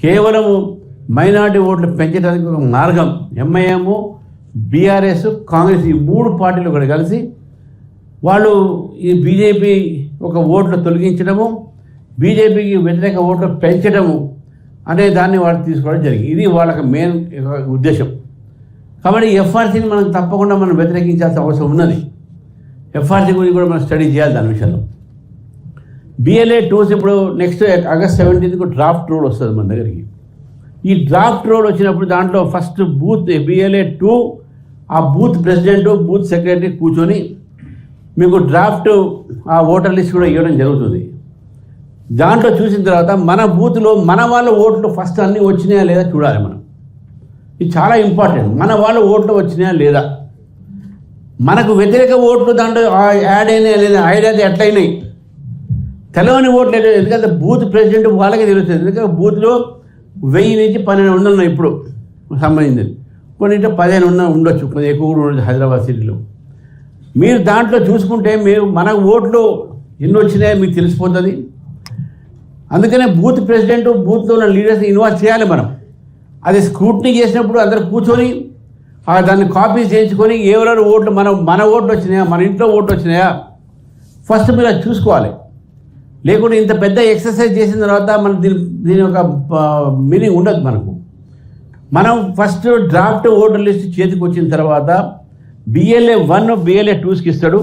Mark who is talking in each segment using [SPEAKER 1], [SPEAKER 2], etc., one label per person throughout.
[SPEAKER 1] కేవలము మైనార్టీ ఓట్లు పెంచడానికి ఒక మార్గం. ఎంఐఎం, బీఆర్ఎస్, కాంగ్రెస్ ఈ 3 పార్టీలు కూడా కలిసి వాళ్ళు ఈ బీజేపీ ఒక ఓట్లు తొలగించడము, బీజేపీకి వ్యతిరేక ఓట్లు పెంచడము అనే దాన్ని వాళ్ళు తీసుకోవడం జరిగింది. ఇది వాళ్ళకి మెయిన్ ఉద్దేశం. కాబట్టి ఎఫ్ఆర్సీని మనం తప్పకుండా మనం వ్యతిరేకించాల్సిన అవసరం ఉన్నది. ఎఫ్ఆర్సీ గురించి కూడా మనం స్టడీ చేయాలి దాని విషయంలో. బిఎల్ఏ 2 ఇప్పుడు నెక్స్ట్ ఆగస్ట్ 17కు డ్రాఫ్ట్ రూల్ వస్తుంది మన దగ్గరికి. ఈ డ్రాఫ్ట్ రూల్ వచ్చినప్పుడు దాంట్లో ఫస్ట్ బూత్ బిఎల్ఏ 2 ఆ బూత్ ప్రెసిడెంట్, బూత్ సెక్రటరీ కూర్చొని మీకు డ్రాఫ్ట్ ఆ ఓటర్ లిస్ట్ కూడా ఇవ్వడం జరుగుతుంది. దాంట్లో చూసిన తర్వాత మన బూత్లో మన వాళ్ళ ఓట్లు ఫస్ట్ అన్నీ వచ్చినాయా లేదా చూడాలి మనం. ఇది చాలా ఇంపార్టెంట్. మన వాళ్ళ ఓట్లు వచ్చినాయా లేదా, మనకు వ్యతిరేక ఓట్లు దాంట్లో యాడ్ అయినాయా లేదా, ఐడియా ఎట్లయినాయి తెలవని ఓట్లు లేదు. ఎందుకంటే బూత్ ప్రెసిడెంట్ వాళ్ళకే తెలుస్తుంది. ఎందుకంటే బూత్లో 1000 నుంచి 1200 ఉన్నాయి ఇప్పుడు సంబంధించింది. కొన్నింటి 15 ఉండొచ్చు, కొద్దిగా ఎక్కువ కూడా ఉండొచ్చు హైదరాబాద్ సిటీలో. మీరు దాంట్లో చూసుకుంటే మీరు మన ఓట్లు ఎన్ని వచ్చినాయో మీకు తెలిసిపోతుంది. అందుకనే బూత్ ప్రెసిడెంట్, బూత్లో ఉన్న లీడర్స్ ఇన్వాల్వ్ చేయాలి మనం. అది స్క్రూటినీ చేసినప్పుడు అందరు కూర్చొని దాన్ని కాపీ చేయించుకొని ఎవరెవరు ఓట్లు మన ఓట్లు వచ్చినాయా, మన ఇంట్లో ఓట్లు వచ్చినాయా ఫస్ట్ మీరు అది చూసుకోవాలి. లేకుంటే ఇంత పెద్ద ఎక్సర్సైజ్ చేసిన తర్వాత మన దీని యొక్క మీనింగ్ ఉండదు మనకు. మనం ఫస్ట్ డ్రాఫ్ట్ ఓటర్ లిస్ట్ చేతికి వచ్చిన తర్వాత బిఎల్ఏ 1 బిఎల్ఏ 2కి ఇస్తాడు.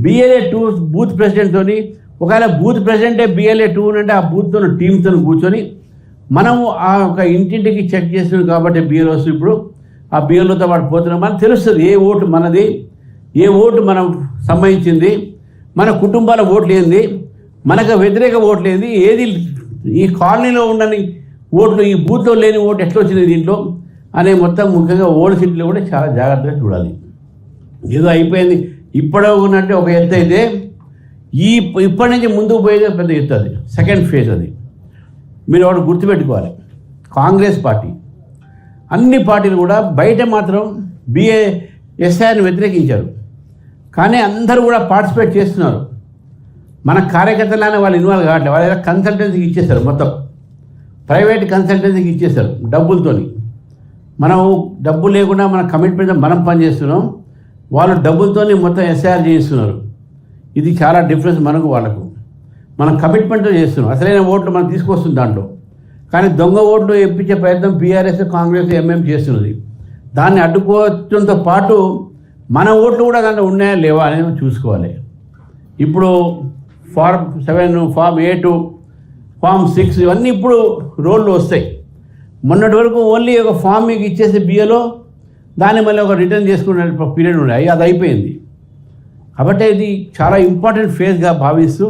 [SPEAKER 1] బిఎల్ఏ 2 బూత్ ప్రెసిడెంట్తో, ఒకవేళ బూత్ ప్రెసిడెంటే బిఎల్ఏ 2 అంటే ఆ బూత్తో టీంతో కూర్చొని మనము ఆ ఒక ఇంటింటికి చెక్ చేస్తున్నాం కాబట్టి బిఎల్ఓస్ ఇప్పుడు ఆ బిఎల్ఓతో పాటు పోతున్నాం. మనకు తెలుస్తుంది ఏ ఓటు మనది, ఏ ఓటు మనం సంబంధించింది, మన కుటుంబాల ఓట్లు ఏంది, మనకు వ్యతిరేక ఓట్లు ఏంది, ఏది ఈ కాలనీలో ఉండని ఓట్లు, ఈ బూత్లో లేని ఓటు ఎట్లా వచ్చింది దీంట్లో అనే మొత్తం ముఖ్యంగా ఓల్డ్ సిటీలో కూడా చాలా జాగ్రత్తగా చూడాలి. ఏదో అయిపోయింది ఇప్పుడే ఉన్నట్టే ఒక ఎత్తు అయితే ఇప్పటి నుంచి ముందుకు పోయేది పెద్ద ఎత్తు. అది సెకండ్ ఫేజ్. అది మీరు ఒకటి గుర్తుపెట్టుకోవాలి. కాంగ్రెస్ పార్టీ అన్ని పార్టీలు కూడా బయట మాత్రం ఎస్ఐని వ్యతిరేకించారు, కానీ అందరూ కూడా పార్టిసిపేట్ చేస్తున్నారు. మన కార్యకర్తలనే వాళ్ళు ఇన్వాల్వ్ కావట్లేదు. వాళ్ళు ఏదో కన్సల్టెన్సీకి ఇచ్చేశారు, మొత్తం ప్రైవేట్ కన్సల్టెన్సీకి ఇచ్చేశారు డబ్బులతోని. మనం డబ్బు లేకుండా మన కమిట్మెంట్ మనం పనిచేస్తున్నాం, వాళ్ళు డబ్బులతోని మొత్తం ఎస్ఐఆర్ చేయిస్తున్నారు. ఇది చాలా డిఫరెన్స్ మనకు వాళ్ళకు. మనం కమిట్మెంట్తో చేస్తున్నాం, అసలైన ఓట్లు మనం తీసుకొస్తుంది దాంట్లో. కానీ దొంగ ఓట్లు ఇప్పించే ప్రయత్నం బీఆర్ఎస్, కాంగ్రెస్, ఎంఎం చేస్తున్నది. దాన్ని అడ్డుకోవడంతో పాటు మన ఓట్లు కూడా దాంట్లో ఉన్నాయా లేవా అనేది చూసుకోవాలి. ఇప్పుడు ఫార్మ్ 7, ఫార్మ్ 8, ఫార్మ్ 6 ఇవన్నీ ఇప్పుడు రోడ్లు వస్తాయి. మొన్నటి వరకు ఓన్లీ ఒక ఫామ్ మీకు ఇచ్చేసి బిఏలో దాన్ని మళ్ళీ ఒక రిటర్న్ చేసుకునే పీరియడ్ ఉన్నాయి, అది అయిపోయింది. కాబట్టి ఇది చాలా ఇంపార్టెంట్ ఫేజ్గా భావిస్తూ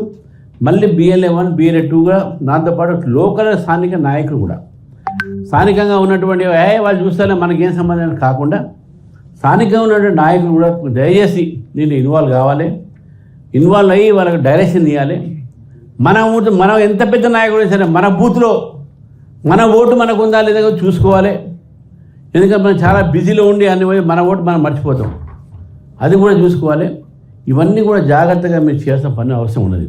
[SPEAKER 1] మళ్ళీ బిఎల్ఏ 1 బిఎల్ఏ 2గా దాంతోపాటు లోకల్ స్థానిక నాయకులు కూడా స్థానికంగా ఉన్నటువంటి వాళ్ళు చూస్తేనే మనకేం సంబంధం కాకుండా స్థానికంగా ఉన్నటువంటి నాయకులు కూడా దయచేసి దీన్ని ఇన్వాల్వ్ కావాలి. ఇన్వాల్వ్ అయ్యి వాళ్ళకి డైరెక్షన్ ఇవ్వాలి. మనం ఎంత పెద్ద నాయకుడు సరే మన బూత్లో మన ఓటు మనకు ఉందా లేదా చూసుకోవాలి. ఎందుకంటే మనం చాలా బిజీలో ఉండి అన్ని మన ఓటు మనం మర్చిపోతాం, అది కూడా చూసుకోవాలి. ఇవన్నీ కూడా జాగ్రత్తగా మీరు చేయాల్సిన పని అవసరం ఉన్నది.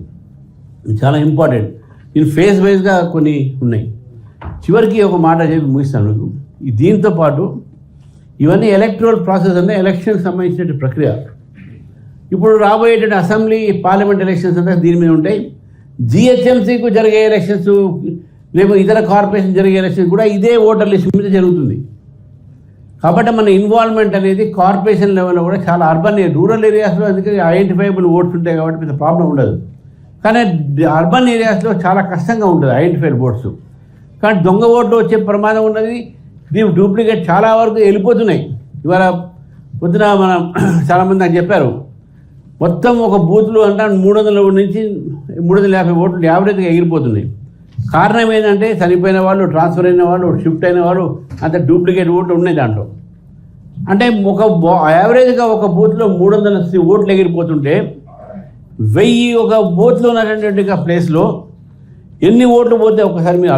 [SPEAKER 1] ఇది చాలా ఇంపార్టెంట్. నేను ఫేజ్ వైజ్గా కొన్ని ఉన్నాయి. చివరికి ఒక మాట చెప్పి ముగిస్తాను మీకు. దీంతో పాటు ఇవన్నీ ఎలక్టరల్ ప్రాసెస్ అంటే ఎలక్షన్కి సంబంధించిన ప్రక్రియ. ఇప్పుడు రాబోయేటువంటి అసెంబ్లీ, పార్లమెంట్ ఎలక్షన్స్ అంటే దీని మీద ఉంటాయి. జిహెచ్ఎంసీకు జరిగే ఎలక్షన్స్, రేపు ఇతర కార్పొరేషన్ జరిగే ఎలక్షన్స్ కూడా ఇదే ఓటర్ లిస్ట్ మీద జరుగుతుంది. కాబట్టి మన ఇన్వాల్వ్మెంట్ అనేది కార్పొరేషన్ లెవెల్లో కూడా చాలా అర్బన్, రూరల్ ఏరియాస్లో అందుకే ఐడెంటిఫైబుల్ ఓట్స్ ఉంటాయి కాబట్టి పెద్ద ప్రాబ్లం ఉండదు. కానీ అర్బన్ ఏరియాస్లో చాలా కష్టంగా ఉంటుంది ఐడెంటిఫైడ్ ఓట్స్. కానీ దొంగ ఓట్లు వచ్చే ప్రమాదం ఉన్నది. దీని డూప్లికేట్ చాలా వరకు వెళ్ళిపోతున్నాయి. ఇవాళ పొద్దున మనం చాలామంది నాకు చెప్పారు, మొత్తం ఒక బూత్లు అంటే 300 నుంచి 350 ఓట్లు యావరేజ్గా ఎగిరిపోతున్నాయి. కారణం ఏంటంటే చనిపోయిన వాళ్ళు, ట్రాన్స్ఫర్ అయిన వాళ్ళు, షిఫ్ట్ అయిన వాళ్ళు, అంత డూప్లికేట్ ఓట్లు ఉన్నాయి దాంట్లో. అంటే ఒక యావరేజ్గా ఒక బూత్లో 300 ఓట్లు ఎగిరిపోతుంటే 1000 ఒక బూత్లో ఉన్నటువంటి ప్లేస్లో ఎన్ని ఓట్లు పోతే ఒకసారి మీరు